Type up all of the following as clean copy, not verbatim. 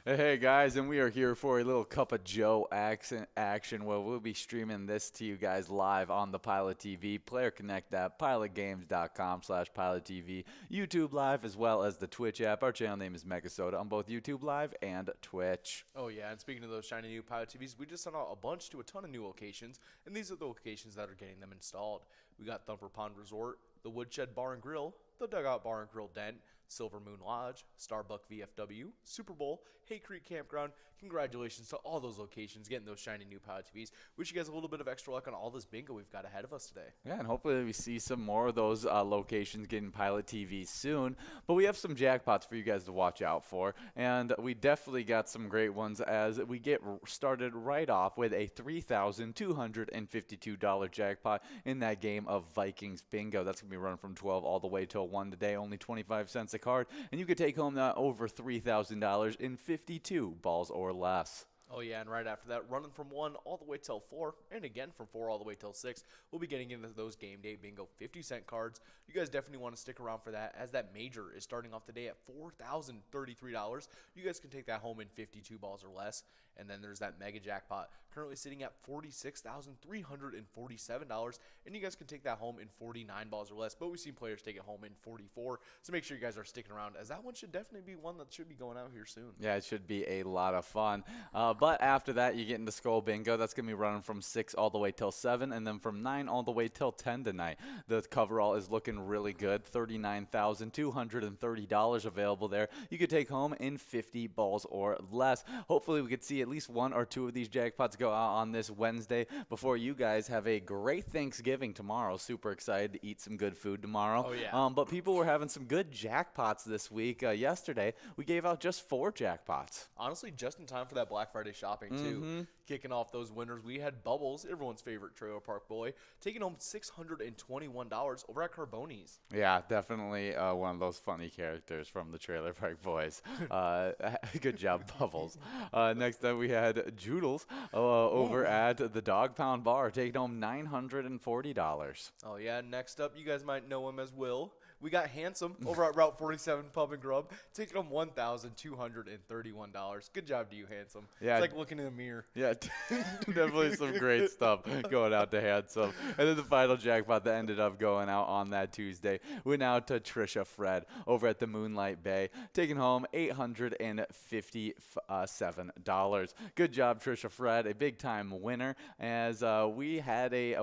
Hey guys, and we are here for a little Cup of Joe action where we'll be streaming this to you guys live on the Pilot TV, Player Connect app, pilotgames.com/Pilot TV, YouTube Live, as well as the Twitch app. Our channel name is MegaSota on both YouTube Live and Twitch. Oh yeah, and speaking of those shiny new Pilot TVs, we just sent out a bunch to a ton of new locations, and these are the locations that are getting them installed. We got Thumper Pond Resort, the Woodshed Bar and Grill, the Dugout Bar and Grill Dent, Silver Moon Lodge, Starbuck VFW, Super Bowl, Hay Creek Campground. Congratulations to all those locations getting those shiny new Pilot TVs. Wish you guys a little bit of extra luck on all this bingo we've got ahead of us today. Yeah, and hopefully we see some more of those locations getting Pilot TV soon. But we have some jackpots for you guys to watch out for, and we definitely got some great ones as we get started right off with a $3,252 jackpot in that game of Vikings Bingo. That's going to be running from 12 all the way till 1 today, only 25 cents a card, and you could take home that over $3,000 in 52 balls or less. Oh yeah, and right after that, running from 1 all the way till 4, and again from 4 all the way till 6, we'll be getting into those game day bingo 50-cent cards. You guys definitely want to stick around for that, as that major is starting off the day at $4,033. You guys can take that home in 52 balls or less. And then there's that mega jackpot, currently sitting at $46,347, and you guys can take that home in 49 balls or less. But we've seen players take it home in 44, so make sure you guys are sticking around, as that one should definitely be one that should be going out here soon. Yeah, it should be a lot of fun. But after that, you get into Skull Bingo. That's going to be running from 6 all the way till 7, and then from 9 all the way till 10 tonight. The coverall is looking really good. $39,230 available there. You could take home in 50 balls or less. Hopefully, we could see at least 1 or 2 of these jackpots go out on this Wednesday before you guys have a great Thanksgiving tomorrow. Super excited to eat some good food tomorrow. Oh, yeah. But people were having some good jackpots this week. Yesterday, we gave out just 4 jackpots. Honestly, just in time for that Black Friday shopping, too. Kicking off those winners, we had Bubbles, everyone's favorite trailer park boy, taking home $621 over at Carboni's. Yeah, definitely one of those funny characters from the Trailer Park Boys. Good job, Bubbles. Next up, we had Joodles over at the Dog Pound Bar, taking home $940. Oh, yeah. Next up, you guys might know him as Will. We got Handsome over at Route 47 Pub and Grub, taking home $1,231. Good job to you, Handsome. Yeah. It's like looking in the mirror. Yeah, definitely some great stuff going out to Handsome. And then the final jackpot that ended up going out on that Tuesday went out to Trisha Fred over at the Moonlight Bay, taking home $857. Good job, Trisha Fred, a big-time winner, as we had a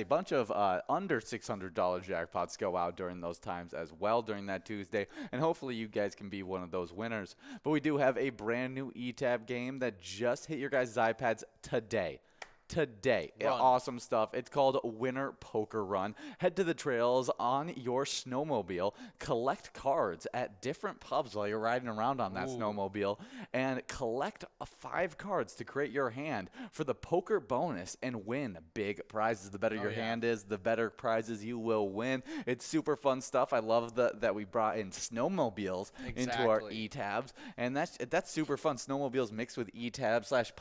bunch of under $600 jackpots go out during those times as well during that Tuesday, and hopefully you guys can be one of those winners. But we do have a brand new eTab game that just hit your guys' iPads today. Awesome stuff. It's called Winter Poker Run. Head to the trails on your snowmobile, collect cards at different pubs while you're riding around on that snowmobile, and collect 5 cards to create your hand for the poker bonus and win big prizes. The better your hand is, the better prizes you will win. It's super fun stuff. I love that we brought in snowmobiles into our eTabs, and that's super fun. Snowmobiles mixed with eTab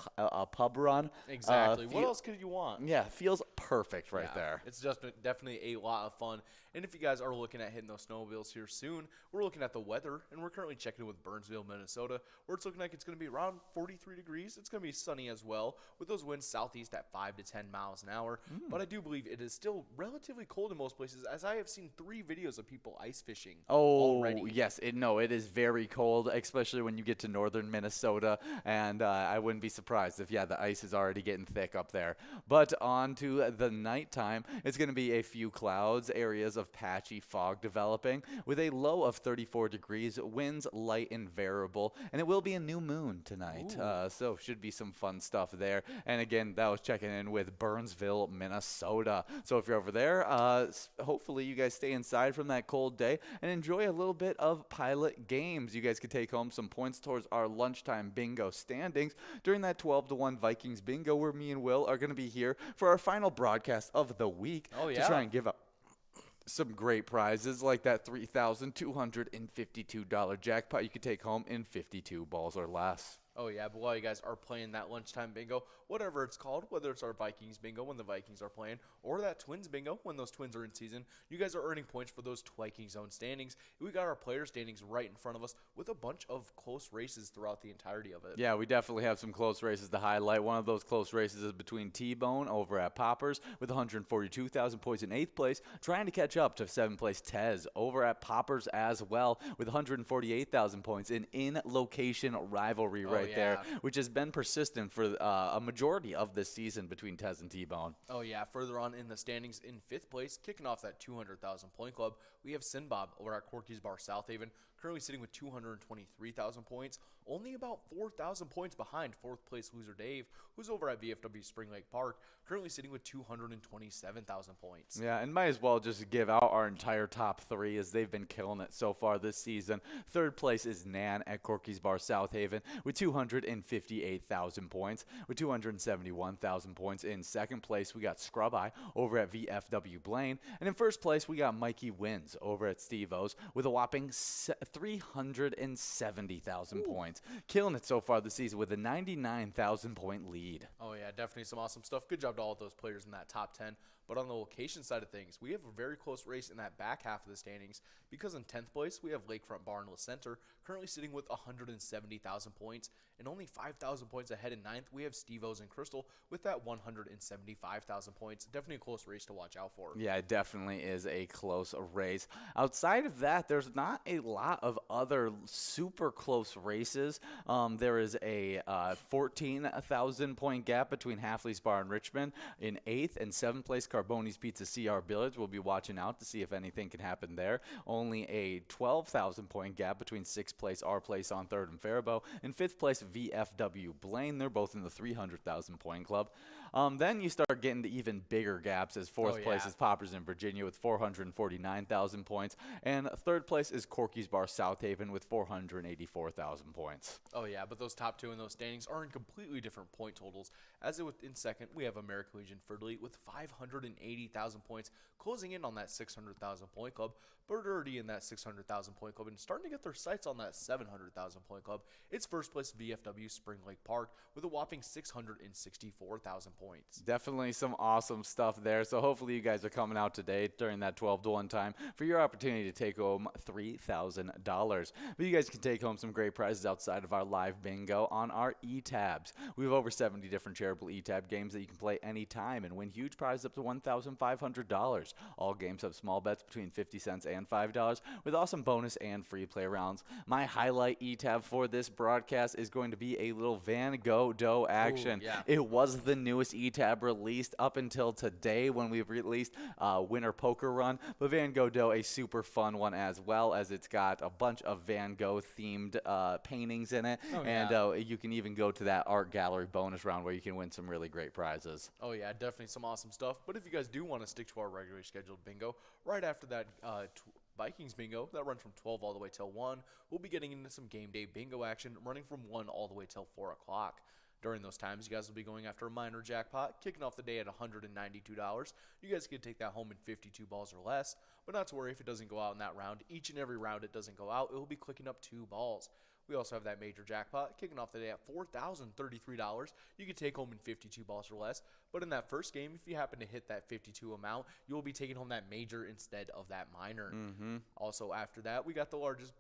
/ pub run. Exactly. What else could you want? Yeah, feels perfect right there. It's just definitely a lot of fun. And if you guys are looking at hitting those snowmobiles here soon, we're looking at the weather, and we're currently checking in with Burnsville, Minnesota, where it's looking like it's going to be around 43 degrees. It's going to be sunny as well, with those winds southeast at 5 to 10 miles an hour. But I do believe it is still relatively cold in most places, as I have seen 3 videos of people ice fishing already. Yes. It is very cold, especially when you get to northern Minnesota, and I wouldn't be surprised if, the ice is already getting thick up there. But on to the nighttime, it's going to be a few clouds, areas of patchy fog developing with a low of 34 degrees, winds light and variable, and it will be a new moon tonight. So should be some fun stuff there. And again, that was checking in with Burnsville, Minnesota. So if you're over there, hopefully you guys stay inside from that cold day and enjoy a little bit of Pilot games. You guys could take home some points towards our lunchtime bingo standings during that 12-1 Vikings bingo, where me and Will are going to be here for our final broadcast of the week to try and give up some great prizes like that $3,252 jackpot you could take home in 52 balls or less. Oh, yeah, but while you guys are playing that lunchtime bingo, whatever it's called, whether it's our Vikings bingo when the Vikings are playing, or that Twins bingo when those Twins are in season, you guys are earning points for those Vikings zone standings. We got our player standings right in front of us with a bunch of close races throughout the entirety of it. Yeah, we definitely have some close races to highlight. One of those close races is between T-Bone over at Poppers with 142,000 points in 8th place, trying to catch up to 7th place Tez over at Poppers as well with 148,000 points in location rivalry there, which has been persistent for a majority of this season between Tez and T-Bone. Oh, yeah. Further on in the standings in 5th place, kicking off that 200,000 point club, we have Sinbob over at Corky's Bar South Haven, currently sitting with 223,000 points, only about 4,000 points behind 4th place loser Dave, who's over at VFW Spring Lake Park, currently sitting with 227,000 points. Yeah, and might as well just give out our entire top 3 as they've been killing it so far this season. 3rd place is Nan at Corky's Bar South Haven with 258,000 points, with 271,000 points. In 2nd place, we got Scrub Eye over at VFW Blaine, and in 1st place, we got Mikey Wins over at Steve-O's with a whopping 370,000 points. Killing it so far this season with a 99,000 point lead. Oh, yeah, definitely some awesome stuff. Good job to all of those players in that top 10. But on the location side of things, we have a very close race in that back half of the standings because in 10th place, we have Lakefront Bar and La Center currently sitting with 170,000 points, and only 5,000 points ahead in 9th, we have Steve-O's and Crystal with that 175,000 points. Definitely a close race to watch out for. Yeah, it definitely is a close race. Outside of that, there's not a lot of other super close races. There is a 14,000 point gap between Halfley's Bar and Richmond in 8th, and 7th place Carboni's Pizza CR Billiards. We'll be watching out to see if anything can happen there. Only a 12,000 point gap between 6th place Our Place on 3rd and Faribault, and 5th place VFW Blaine. They're both in the 300,000 point club. Then you start getting to even bigger gaps as 4th place is Poppers in Virginia with 449,000 points, and 3rd place is Corky's Bar South Haven with 484,000 points. Oh, yeah, but those top 2 in those standings are in completely different point totals. As in 2nd, we have American Legion Fridley with 580,000 points, closing in on that 600,000 point club, but already in that 600,000 point club and starting to get their sights on that 700,000 point club. It's 1st place VFW Spring Lake Park with a whopping 664,000 points. Definitely some awesome stuff there. So hopefully you guys are coming out today during that 12-1 time for your opportunity to take home $3,000. But you guys can take home some great prizes outside of our live bingo on our e-tabs. We have over 70 different charitable e-tab games that you can play anytime and win huge prizes up to $1,500. All games have small bets between 50 cents and $5 with awesome bonus and free play rounds. My highlight e-tab for this broadcast is going to be a little Van Gogh Doe action. Ooh, yeah. It was the newest e-tab released up until today when we've released Winter Poker Run, but Van Gogh Doe, a super fun one as well, as it's got a bunch of Van Gogh themed paintings in it, and you can even go to that art gallery bonus round where you can win some really great prizes. Oh, yeah, definitely some awesome stuff. But if you guys do want to stick to our regularly scheduled bingo, right after that Vikings bingo that runs from 12 all the way till 1, we'll be getting into some game day bingo action running from 1 all the way till 4 o'clock. During those times, you guys will be going after a minor jackpot, kicking off the day at $192. You guys can take that home in 52 balls or less, but not to worry if it doesn't go out in that round. Each and every round it doesn't go out, it will be clicking up 2 balls. We also have that major jackpot kicking off the day at $4,033. You can take home in 52 balls or less. But in that first game, if you happen to hit that 52 amount, you will be taking home that major instead of that minor. Also, after that, we got the largest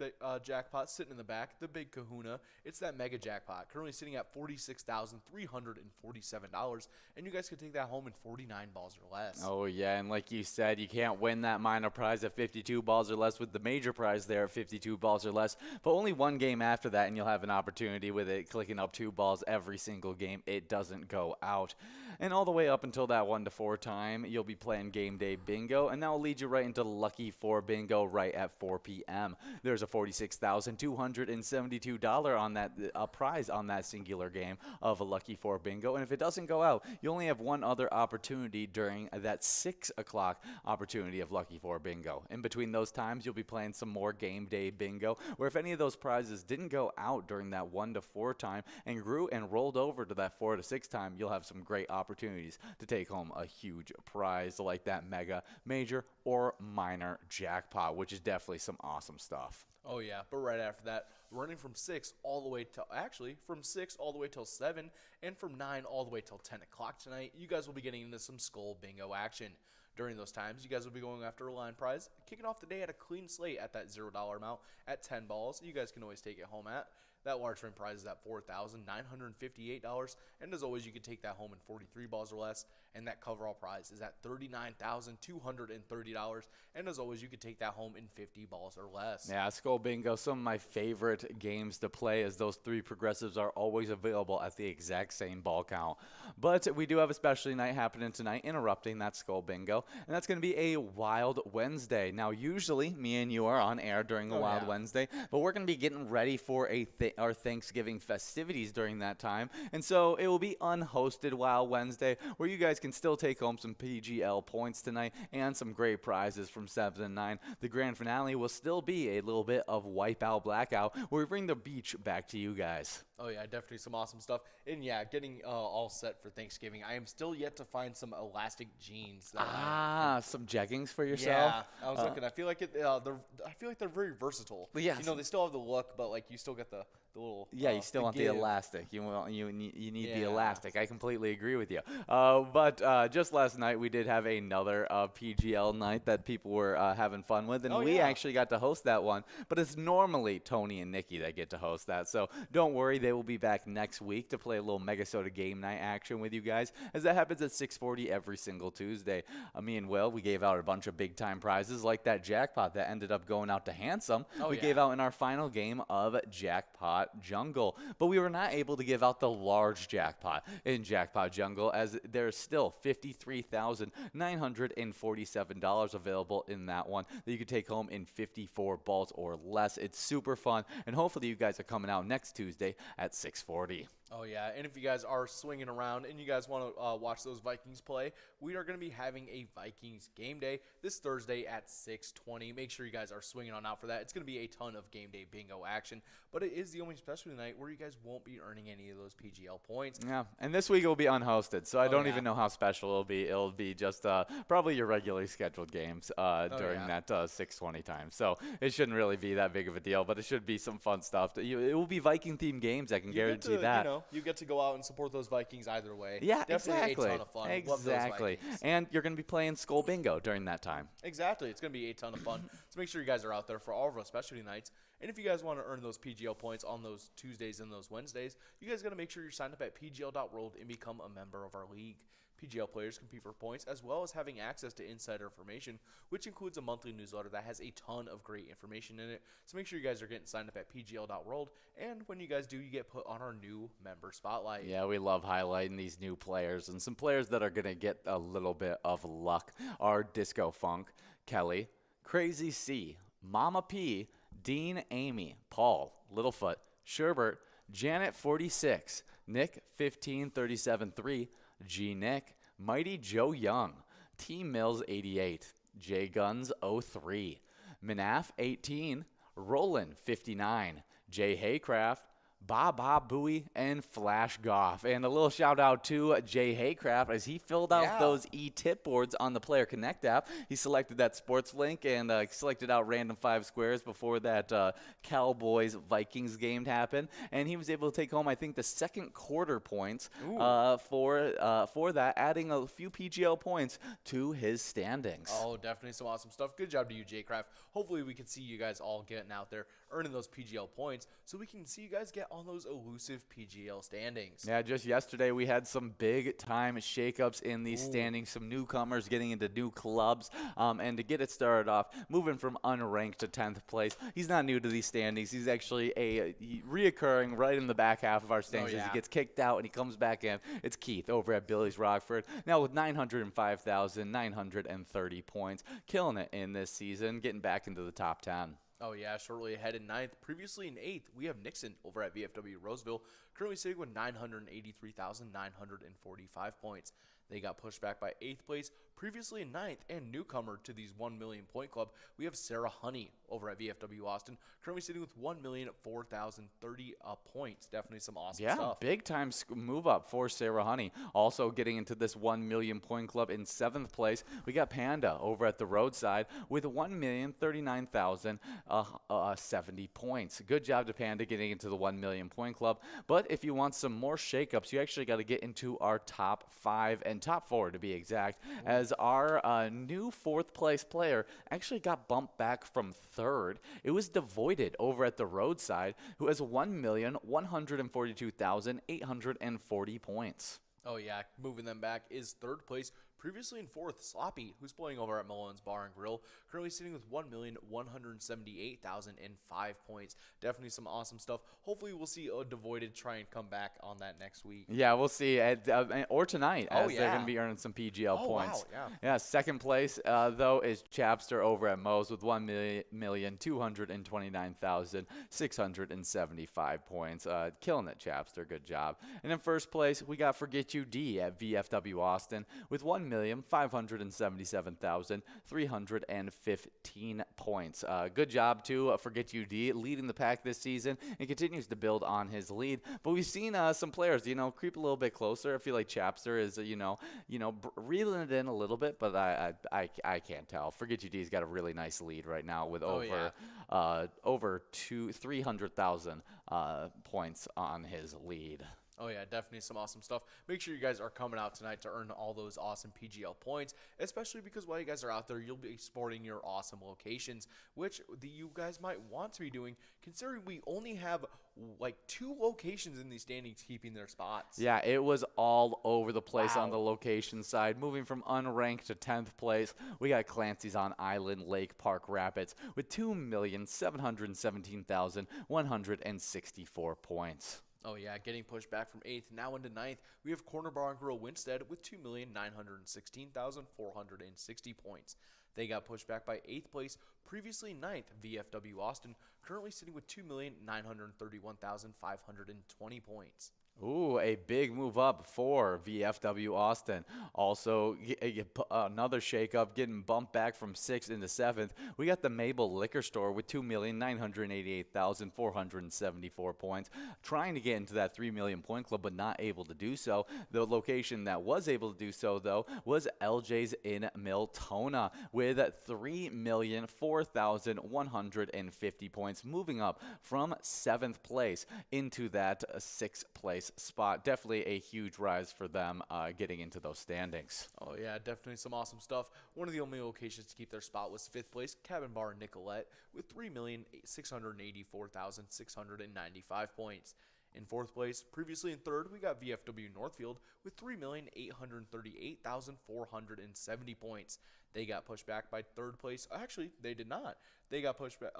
jackpot sitting in the back, the big kahuna. It's that mega jackpot, currently sitting at $46,347. And you guys can take that home in 49 balls or less. Oh, yeah, and like you said, you can't win that minor prize at 52 balls or less with the major prize there at 52 balls or less. But only one game after that, and you'll have an opportunity with it clicking up 2 balls every single game. It doesn't go out. And all the way up until that 1 to 4 time, you'll be playing game day bingo, and that will lead you right into Lucky 4 bingo right at 4 p.m. There's a $46,272 on that prize on that singular game of a Lucky 4 bingo, and if it doesn't go out, you only have one other opportunity during that 6 o'clock opportunity of Lucky 4 bingo. In between those times, you'll be playing some more game day bingo, where if any of those prizes didn't go out during that 1 to 4 time and grew and rolled over to that 4 to 6 time, you'll have some great opportunities to take home a huge prize like that mega, major, or minor jackpot, which is definitely some awesome stuff. Oh yeah, but right after that, running from 6 all the way till from 6 all the way till 7, and from 9 all the way till 10 o'clock tonight, you guys will be getting into some skull bingo action. During those times, you guys will be going after a line prize, kicking off the day at a clean slate at that $0 amount at 10 balls. You guys can always take it home at. That large frame prize is at $4,958, and as always, you can take that home in 43 balls or less, and that coverall prize is at $39,230, and as always, you can take that home in 50 balls or less. Yeah, Skull Bingo, some of my favorite games to play, as those 3 progressives are always available at the exact same ball count. But we do have a specialty night happening tonight, interrupting that Skull Bingo, and that's going to be a Wild Wednesday. Now, usually, me and you are on air during a Wild Wednesday, but we're going to be getting ready for our Thanksgiving festivities during that time, and so it will be unhosted Wild Wednesday, where you guys can still take home some PGL points tonight and some great prizes from 7 and 9. The grand finale will still be a little bit of Wipeout Blackout, where we bring the beach back to you guys. Oh yeah, definitely some awesome stuff. And yeah, getting all set for Thanksgiving. I am still yet to find some elastic jeans. Some jeggings for yourself. Yeah, I was looking. I feel like they're very versatile. Yes. They still have the look, but like you still get the little. Yeah, you still want the give. elastic. You need the elastic. I completely agree with you. But just last night we did have another PGL night that people were having fun with, and we actually got to host that one. But it's normally Tony and Nikki that get to host that, so don't worry. They will be back next week to play a little MegaSota game night action with you guys, as that happens at 6:40 every single Tuesday. Me and Will, we gave out a bunch of big time prizes like that jackpot that ended up going out to Handsome. We gave out in our final game of Jackpot Jungle, but we were not able to give out the large jackpot in Jackpot Jungle, as there's still $53,947 available in that one that you could take home in 54 balls or less. It's super fun, and hopefully you guys are coming out next Tuesday at 6:40. Oh, yeah, and if you guys are swinging around and you guys want to watch those Vikings play, we are going to be having a Vikings game day this Thursday at 6:20. Make sure you guys are swinging on out for that. It's going to be a ton of game day bingo action, but it is the only specialty night where you guys won't be earning any of those PGL points. Yeah, and this week it will be unhosted, so I don't even know how special it'll be. It'll be just probably your regularly scheduled games during that 6:20 time, so it shouldn't really be that big of a deal, but it should be some fun stuff. It will be Viking-themed games, I can guarantee that. You get to go out and support those Vikings either way. Yeah, definitely exactly. a ton of fun. Exactly. And you're going to be playing Skull Bingo during that time. Exactly. It's going to be a ton of fun. So make sure you guys are out there for all of our specialty nights. And if you guys want to earn those PGL points on those Tuesdays and those Wednesdays, you guys got to make sure you're signed up at pgl.world and become a member of our league. PGL players compete for points, as well as having access to insider information, which includes a monthly newsletter that has a ton of great information in it. So make sure you guys are getting signed up at pgl.world, and when you guys do, you get put on our new member spotlight. Yeah, we love highlighting these new players, and some players that are going to get a little bit of luck are Disco Funk, Kelly, Crazy C, Mama P, Dean Amy, Paul, Littlefoot, Sherbert, Janet 46, Nick 15373, G Nick, Mighty Joe Young, T Mills 88, J Guns 03, Manaf 18, Roland 59, J Haycraft, Ba Bowie, and Flash Goff. And a little shout out to Jay Haycraft as he filled out those e-tip boards on the Player Connect app. He selected that sports link and selected out random 5 squares before that Cowboys Vikings game happened. And he was able to take home, I think, the second quarter points for that, adding a few PGL points to his standings. Oh, definitely some awesome stuff. Good job to you, Jay Craft. Hopefully we can see you guys all getting out there, earning those PGL points, so we can see you guys get on those elusive PGL standings. Yeah, just yesterday we had some big-time shakeups in these standings, some newcomers getting into new clubs, and to get it started off, moving from unranked to 10th place. He's not new to these standings. He's actually reoccurring right in the back half of our standings as he gets kicked out and he comes back in. It's Keith over at Billy's Rockford, now with 905,930 points, killing it in this season, getting back into the top 10. Oh, yeah, shortly ahead in 9th. Previously in 8th, we have Nixon over at VFW Roseville, currently sitting with 983,945 points. They got pushed back by 8th place, previously in 9th, and newcomer to these 1 million point club. We have Sarah Honey over at VFW Austin, currently sitting with 1,004,030 points. Definitely some awesome stuff. Yeah, big time move up for Sarah Honey. Also getting into this 1 million point club in 7th place, we got Panda over at the roadside with 1,039,070 points. Good job to Panda getting into the 1 million point club. But if you want some more shakeups, you actually got to get into our top 5 and top 4 to be exact, as our new 4th place player actually got bumped back from 3rd. It was Devoided over at the roadside, who has 1,142,840 points. Oh, yeah, moving them back is 3rd place. Previously in 4th, Sloppy, who's playing over at Malone's Bar and Grill, currently sitting with 1,178,005 points. Definitely some awesome stuff. Hopefully, we'll see a Devoided try and come back on that next week. Yeah, we'll see. Or tonight, as they're going to be earning some PGL points. Wow, yeah. 2nd place, though, is Chapster over at Moe's with 1,229,675 points. Killing it, Chapster. Good job. And in 1st place, we got Forget You D at VFW Austin with 1,577,315 points. Good job to Forget You D, leading the pack this season and continues to build on his lead. But we've seen some players, creep a little bit closer. I feel like Chapster is, reeling it in a little bit, but I can't tell. Forget You D's got a really nice lead right now with over 300,000 points on his lead. Oh, yeah, definitely some awesome stuff. Make sure you guys are coming out tonight to earn all those awesome PGL points, especially because while you guys are out there, you'll be sporting your awesome locations, which you guys might want to be doing, considering we only have like 2 locations in these standings keeping their spots. Yeah, it was all over the place on the location side. Moving from unranked to 10th place, we got Clancy's on Island Lake Park Rapids with 2,717,164 points. Oh, yeah, getting pushed back from 8th, now into 9th. We have Corner Bar and Grill Winstead with 2,916,460 points. They got pushed back by 8th place, previously 9th, VFW Austin, currently sitting with 2,931,520 points. Ooh, a big move up for VFW Austin. Also, another shakeup, getting bumped back from 6th into 7th. We got the Mabel Liquor Store with 2,988,474 points, trying to get into that 3 million point club, but not able to do so. The location that was able to do so, though, was LJ's in Miltona with 3,004,150 points, moving up from 7th place into that 6th place spot. Definitely a huge rise for them getting into those standings. Oh, yeah, definitely some awesome stuff. One of the only locations to keep their spot was 5th place, Cabin Bar Nicolette, with 3,684,695 points. In 4th place, previously in 3rd, we got VFW Northfield with 3,838,470 points. They got pushed back by 3rd place. Actually, they did not. They got pushed back.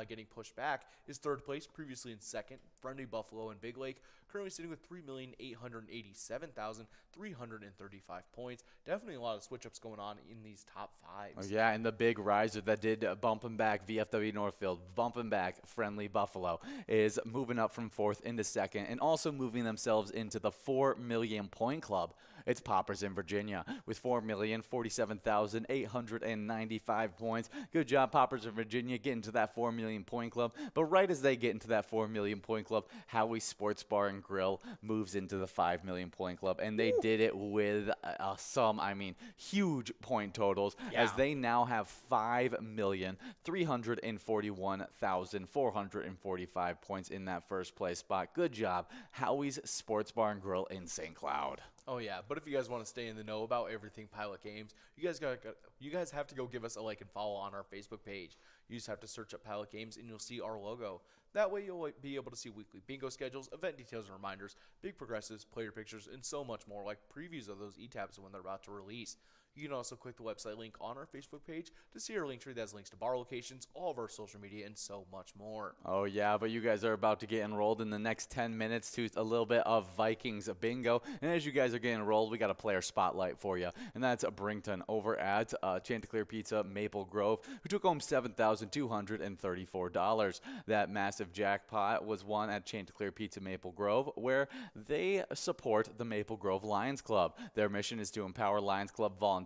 Getting pushed back is 3rd place, previously in 2nd, Friendly Buffalo and Big Lake, currently sitting with 3,887,335 points. Definitely a lot of switch ups going on in these top 5s. Oh, yeah, and the big riser that did bump him back, VFW Northfield, bumping back Friendly Buffalo, is moving up from 4th into 2nd and also moving themselves into the 4 million point club. It's Poppers in Virginia with 4,047,895 points. Good job, Poppers in Virginia, getting to that 4 million point club. But right as they get into that 4 million point club, Howie's Sports Bar and Grill moves into the 5 million point club. And they did it with huge point totals, as they now have 5,341,445 points in that 1st place spot. Good job, Howie's Sports Bar and Grill in St. Cloud. Oh, yeah, but if you guys want to stay in the know about everything Pilot Games, you guys have to go give us a like and follow on our Facebook page. You just have to search up Pilot Games and you'll see our logo. That way you'll be able to see weekly bingo schedules, event details and reminders, big progressives, player pictures, and so much more, like previews of those e-tabs when they're about to release. You can also click the website link on our Facebook page to see our link tree that has links to bar locations, all of our social media, and so much more. Oh, yeah, but you guys are about to get enrolled in the next 10 minutes to a little bit of Vikings bingo. And as you guys are getting enrolled, we got a player spotlight for you. And that's Brington over at Chanticleer Pizza Maple Grove, who took home $7,234. That massive jackpot was won at Chanticleer Pizza Maple Grove, where they support the Maple Grove Lions Club. Their mission is to empower Lions Club volunteers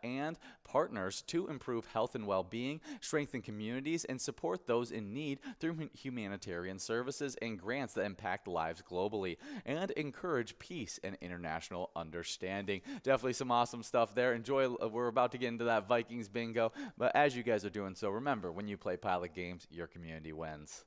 and partners to improve health and well-being, strengthen communities, and support those in need through humanitarian services and grants that impact lives globally, and encourage peace and international understanding. Definitely some awesome stuff there. Enjoy. We're about to get into that Vikings bingo, but as you guys are doing so, remember, when you play Pilot games, your community wins.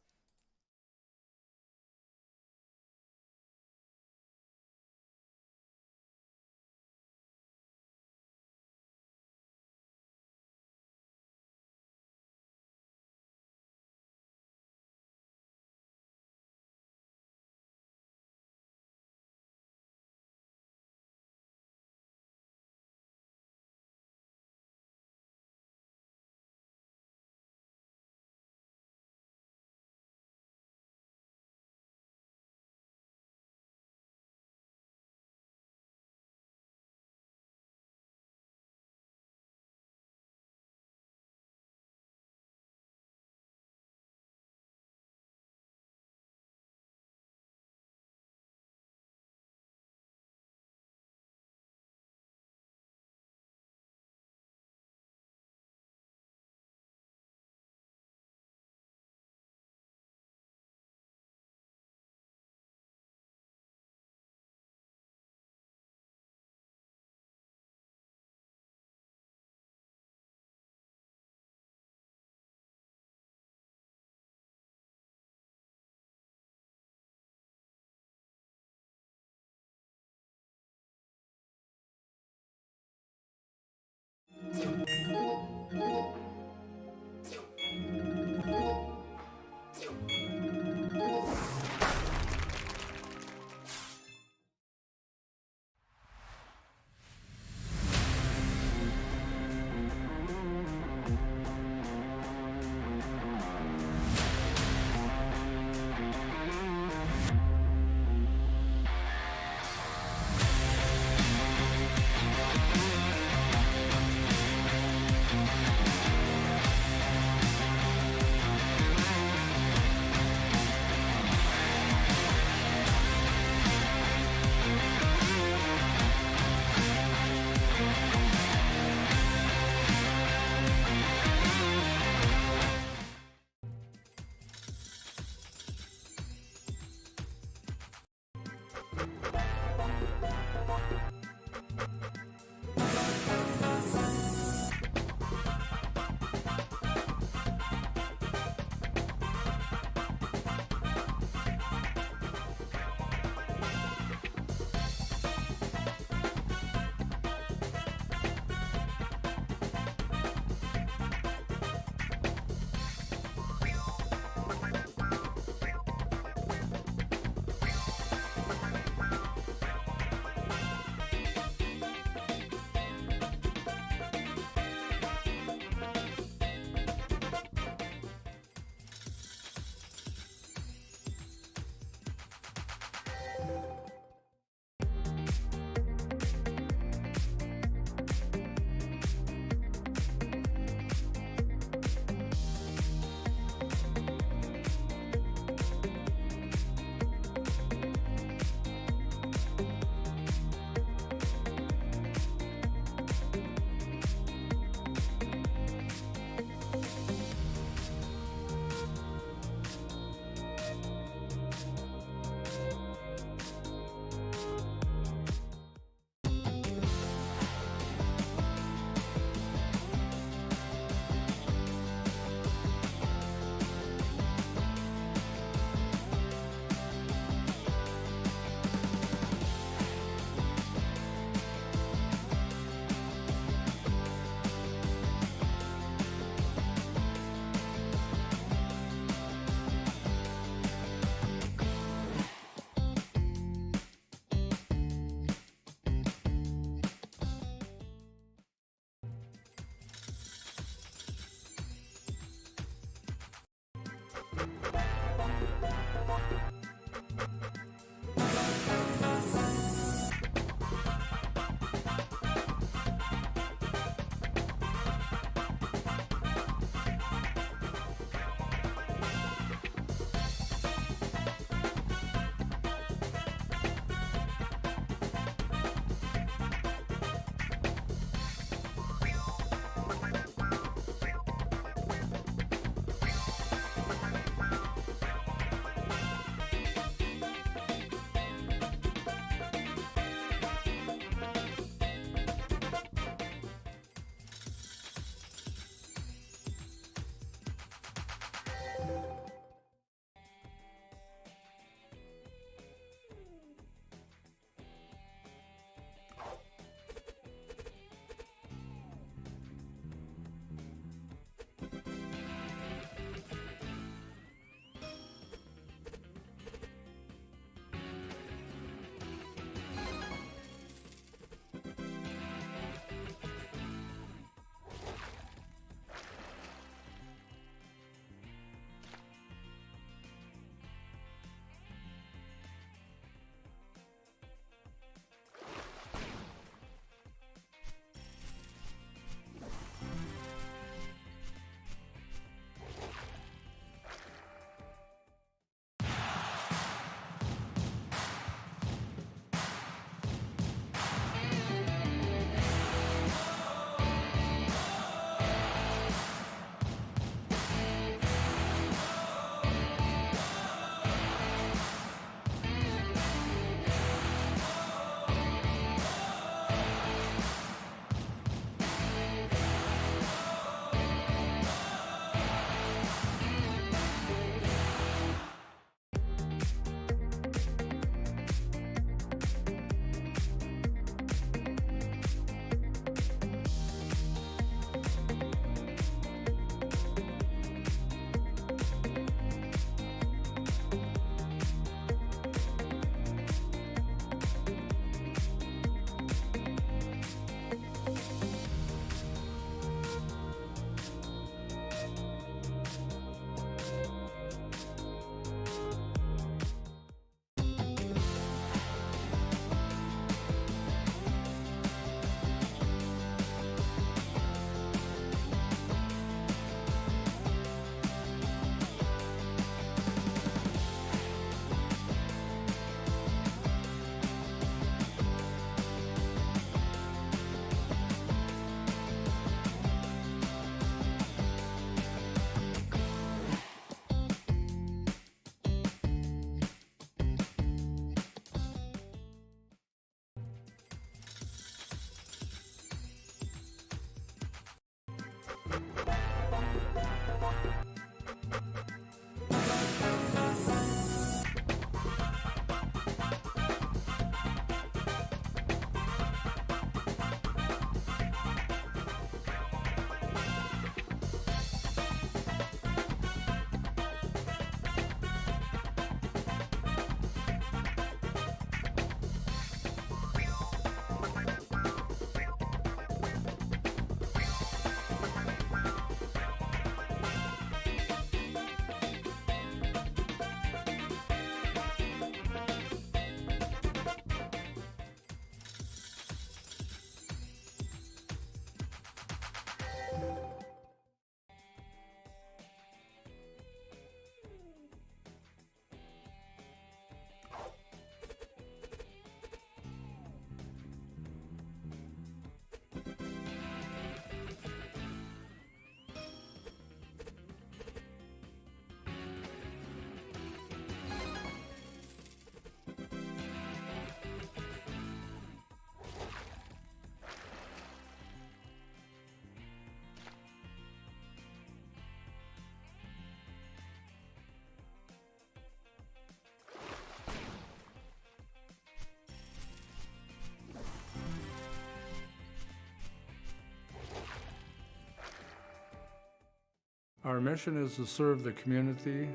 Our mission is to serve the community.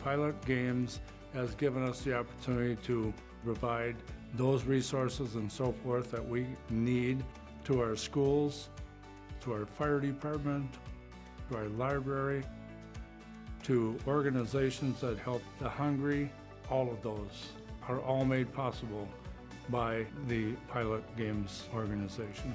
Pilot Games has given us the opportunity to provide those resources and so forth that we need to our schools, to our fire department, to our library, to organizations that help the hungry. All of those are all made possible by the Pilot Games organization.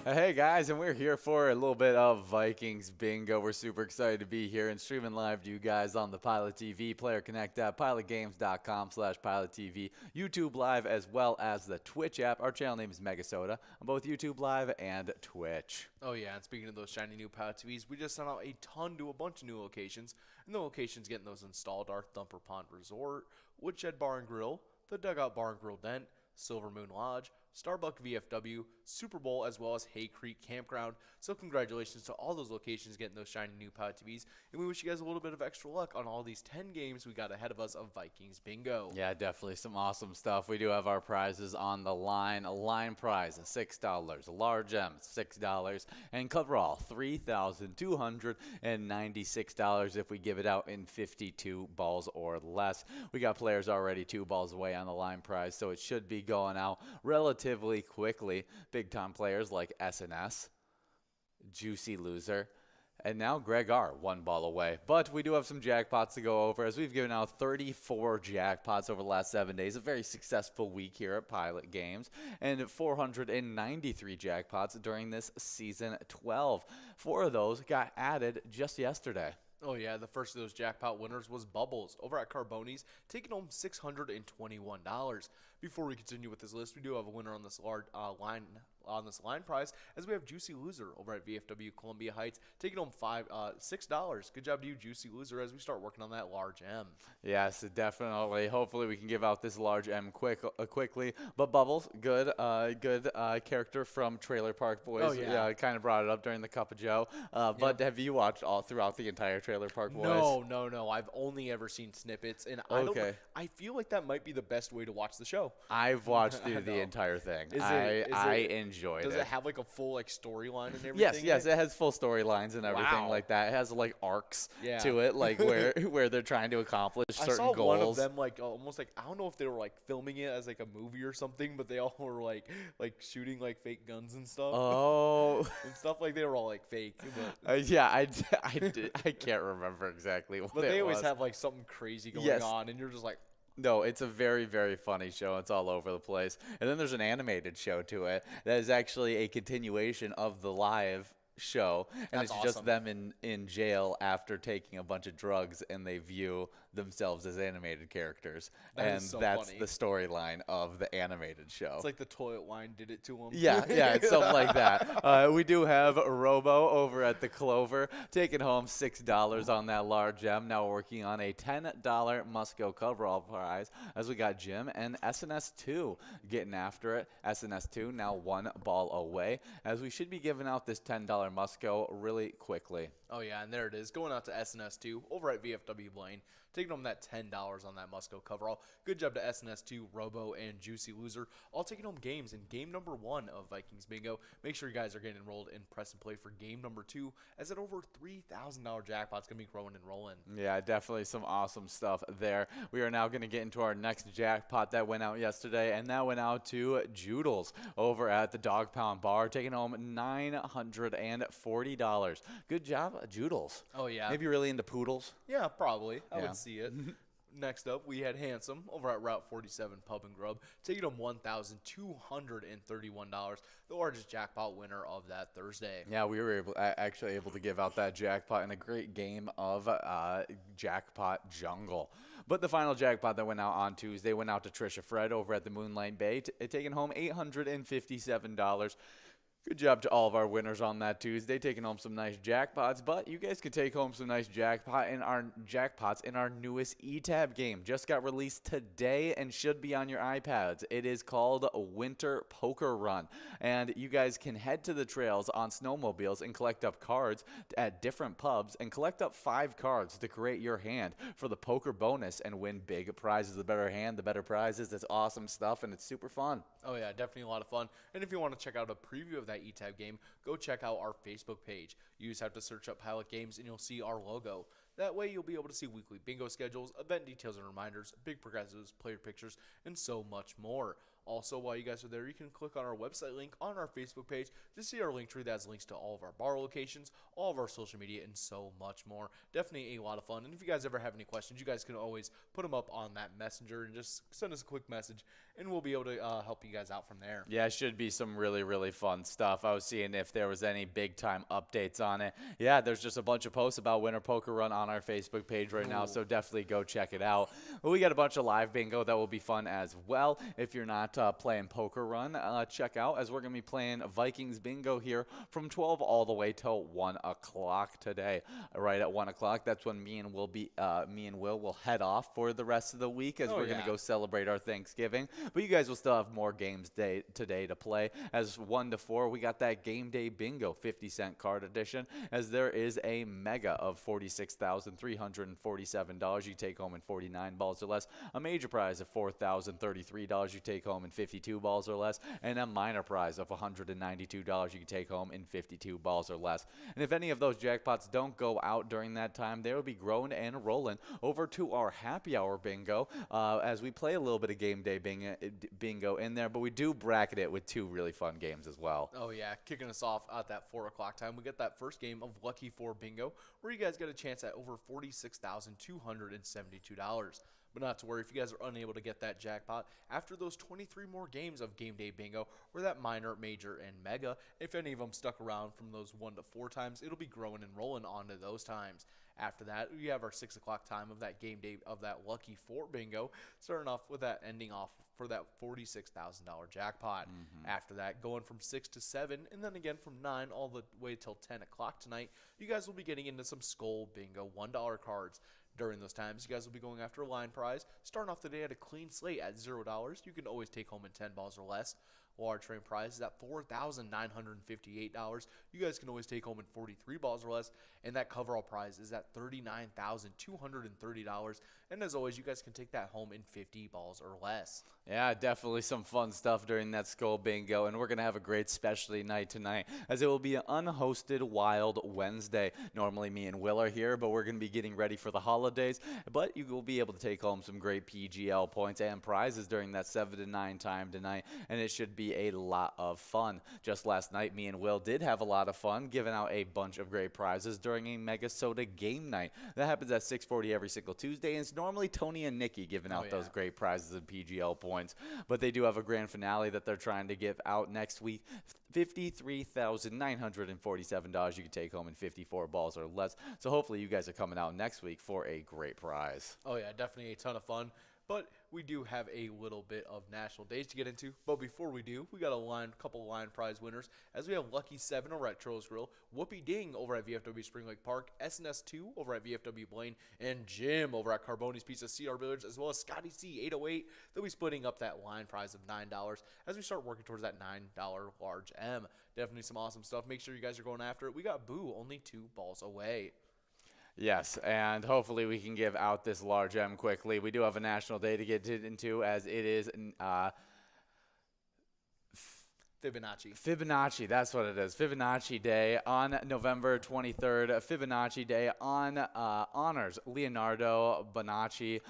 Hey guys, and we're here for a little bit of Vikings bingo. We're super excited to be here and streaming live to you guys on the Pilot TV, Player Connect app, pilotgames.com/PilotTV, YouTube Live, as well as the Twitch app. Our channel name is MegaSota on both YouTube Live and Twitch. Oh yeah, and speaking of those shiny new Pilot TVs, we just sent out a ton to a bunch of new locations, and the locations getting those installed are Thumper Pond Resort, Woodshed Bar and Grill, the Dugout Bar and Grill Dent, Silver Moon Lodge, Starbuck VFW, Super Bowl, as well as Hay Creek Campground. So congratulations to all those locations getting those shiny new Pilot TVs, and we wish you guys a little bit of extra luck on all these 10 games we got ahead of us of Vikings bingo. Yeah, definitely some awesome stuff. We do have our prizes on the line. A line prize, $6, large M, $6, and coverall, $3,296 if we give it out in 52 balls or less. We got players already 2 balls away on the line prize, so it should be going out relatively quickly. Big time players like SNS, Juicy Loser, and now Greg R, 1 ball away. But we do have some jackpots to go over, as we've given out 34 jackpots over the last 7 days. A very successful week here at Pilot Games, and 493 jackpots during this season 12. 4 of those got added just yesterday. Oh yeah, the first of those jackpot winners was Bubbles over at Carboni's, taking home $621. Before we continue with this list, we do have a winner on this line prize, as we have Juicy Loser over at VFW Columbia Heights, taking home $6. Good job to you, Juicy Loser, as we start working on that large M. Yes, definitely. Hopefully we can give out this large M quickly. But Bubbles, good character from Trailer Park Boys. Oh, yeah. Kind of brought it up during the Cup of Joe. But have you watched all throughout the entire Trailer Park Boys? No. I've only ever seen snippets, and I feel like that might be the best way to watch the show. I've watched through the entire thing. I enjoyed it. Does it have like a full storyline and everything? Yes, it has full storylines and everything like that. It has like arcs to it, like where they're trying to accomplish certain goals. I saw one of them almost I don't know if they were filming it as a movie or something, but they all were like shooting fake guns and stuff. Oh, and stuff they were all fake. But, I can't remember exactly what. But they always have something crazy going on, and you're just like. No, it's a very, very funny show. It's all over the place. And then there's an animated show to it that is actually a continuation of the live show. And it's just them in jail after taking a bunch of drugs, and they view themselves as animated characters. That's funny. The storyline of the animated show. It's like the toilet wine did it to them. Yeah, it's something like that. We do have Robo over at the Clover taking home $6 on that large M. Now working on a $10 Musco coverall prize, as we got Jim and SNS2 getting after it. SNS2 now 1 ball away, as we should be giving out this $10 Musco really quickly. Oh yeah, and there it is, going out to SNS2 over at VFW Blaine, taking home that $10 on that Musco coverall. Good job to SNS2, Robo, and Juicy Loser, all taking home games in game number 1 of Vikings Bingo. Make sure you guys are getting enrolled in Press and Play for game number 2, as that over $3,000 jackpot's gonna be growing and rolling. Yeah, definitely some awesome stuff there. We are now gonna get into our next jackpot that went out yesterday, and that went out to Joodles over at the Dog Pound Bar, taking home $940. Good job, Joodles. Oh yeah. Maybe you're really into poodles? Yeah, probably. I would see it. Next up, we had Handsome over at Route 47 Pub and Grub, taking home $1,231, the largest jackpot winner of that Thursday. Yeah, we were actually able to give out that jackpot in a great game of Jackpot Jungle. But the final jackpot that went out on Tuesday went out to Trisha Fred over at the Moonlight Bay, taking home $857. Good job to all of our winners on that Tuesday, taking home some nice jackpots. But you guys could take home some nice jackpots in our newest eTab game. Just got released today and should be on your iPads. It is called Winter Poker Run, and you guys can head to the trails on snowmobiles and collect up cards at different pubs and collect up 5 cards to create your hand for the poker bonus and win big prizes. The better hand, the better prizes. It's awesome stuff, and it's super fun. Oh yeah, definitely a lot of fun. And if you want to check out a preview of that eTab game, go check out our Facebook page. You just have to search up Pilot Games and you'll see our logo. That way you'll be able to see weekly bingo schedules, event details and reminders, big progressives, player pictures, and so much more. Also, while you guys are there, you can click on our website link on our Facebook page to see our link tree that has links to all of our bar locations, all of our social media, and so much more. Definitely a lot of fun. And if you guys ever have any questions, you guys can always put them up on that messenger and just send us a quick message, and we'll be able to help you guys out from there. Yeah, it should be some really, really fun stuff. I was seeing if there was any big-time updates on it. Yeah, there's just a bunch of posts about Winter Poker Run on our Facebook page right now, so definitely go check it out. We got a bunch of live bingo that will be fun as well. If you're not playing Poker Run, check out, as we're going to be playing Vikings Bingo here from 12 all the way till 1 o'clock today. Right at 1 o'clock, that's when me and Will will head off for the rest of the week, as we're going to go celebrate our Thanksgiving. But you guys will still have more games today to play. As 1 to 4, we got that Game Day Bingo 50-cent card edition, as there is a mega of $46,347 you take home in 49 balls or less, a major prize of $4,033 you take home in 52 balls or less, and a minor prize of $192 you can take home in 52 balls or less. And if any of those jackpots don't go out during that time, they will be growing and rolling over to our happy hour bingo, as we play a little bit of Game Day bingo in there, but we do bracket it with 2 really fun games as well. Oh yeah, kicking us off at that 4 o'clock time, we get that first game of Lucky 4 Bingo, where you guys get a chance at over $46,272. But not to worry, if you guys are unable to get that jackpot, after those 23 more games of Game Day Bingo, or that minor, major, and mega, if any of them stuck around from those 1 to 4 times, it'll be growing and rolling onto those times. After that, we have our 6 o'clock time of that Game Day of that Lucky 4 Bingo, starting off with that ending off for that $46,000 jackpot. After that, going from 6 to 7, and then again from 9 all the way till 10 o'clock tonight, you guys will be getting into some Skull Bingo $1 cards. During those times, you guys will be going after a line prize. Starting off the day at a clean slate at $0. You can always take home in 10 balls or less. Large frame prize is at $4,958. You guys can always take home in 43 balls or less. And that coverall prize is at $39,230. And as always, you guys can take that home in 50 balls or less. Yeah, definitely some fun stuff during that Skull Bingo, and we're going to have a great specialty night tonight, as it will be an unhosted Wild Wednesday. Normally me and Will are here, but we're going to be getting ready for the holidays, but you will be able to take home some great PGL points and prizes during that 7 to 9 time tonight, and it should be a lot of fun. Just last night, me and Will did have a lot of fun, giving out a bunch of great prizes during a MegaSota game night. That happens at 6:40 every single Tuesday, and it's normally Tony and Nikki giving out those great prizes and PGL points. But they do have a grand finale that they're trying to give out next week. $53,947 you can take home in 54 balls or less. So hopefully you guys are coming out next week for a great prize. Oh yeah, definitely a ton of fun. But we do have a little bit of national days to get into. But before we do, we got a couple line prize winners, as we have Lucky 7 over at Charles Grill, Whoopie Ding over at VFW Spring Lake Park, SNS 2 over at VFW Blaine, and Jim over at Carboni's Pizza CR Billiards, as well as Scotty C 808. They'll be splitting up that line prize of $9 as we start working towards that $9 large M. Definitely some awesome stuff. Make sure you guys are going after it. We got Boo only 2 balls away. Yes, and hopefully we can give out this large M quickly. We do have a national day to get into, as it is Fibonacci, that's what it is. Fibonacci Day on November 23rd. Fibonacci Day honors Leonardo Bonacci,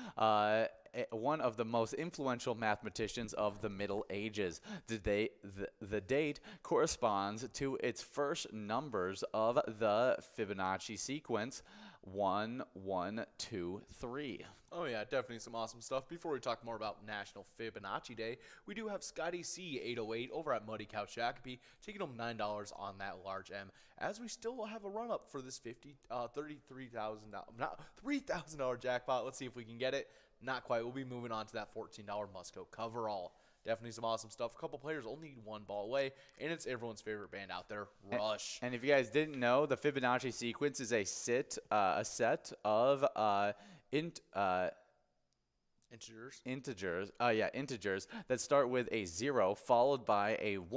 one of the most influential mathematicians of the Middle Ages. The date corresponds to its first numbers of the Fibonacci sequence, 1, 1, 2, 3. Oh yeah, definitely some awesome stuff. Before we talk more about National Fibonacci Day, we do have Scotty C 808 over at Muddy Couch Shakopee, taking home $9 on that large M, as we still have a run up for this $3,000 jackpot. Let's see if we can get it. Not quite. We'll be moving on to that $14 Musco coverall. definitely some awesome stuff. A couple players only need one ball away, and it's everyone's favorite band out there, Rush. And if you guys didn't know, the Fibonacci sequence is a set of Integers. integers that start with a 0 followed by a 1